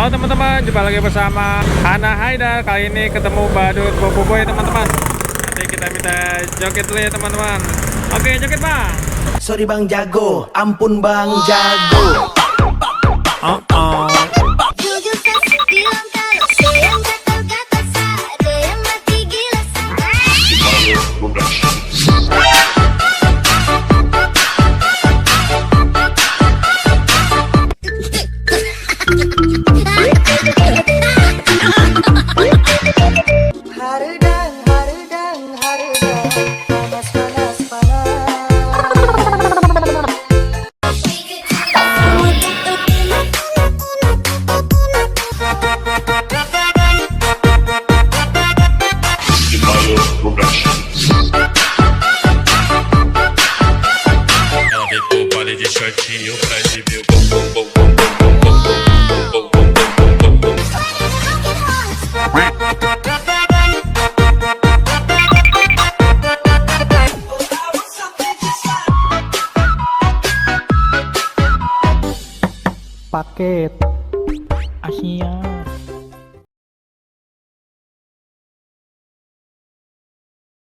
Halo teman-teman, jumpa lagi bersama Hana Haidar. Kali ini ketemu Badut Boboiboy teman-teman. Nanti kita minta joget dulu ya teman-teman. Oke, joget bang. Sorry bang jago, ampun bang jago. Jujur kasih bilang kalau sayang gatal-gatal saja yang mati gila Harudang, harudang, harudang, panas, panas, panas. Ela vem pro baile de shortinho pra exibir o bom bom bom bom bom bom bom bom bom bom bom. Paket Asia.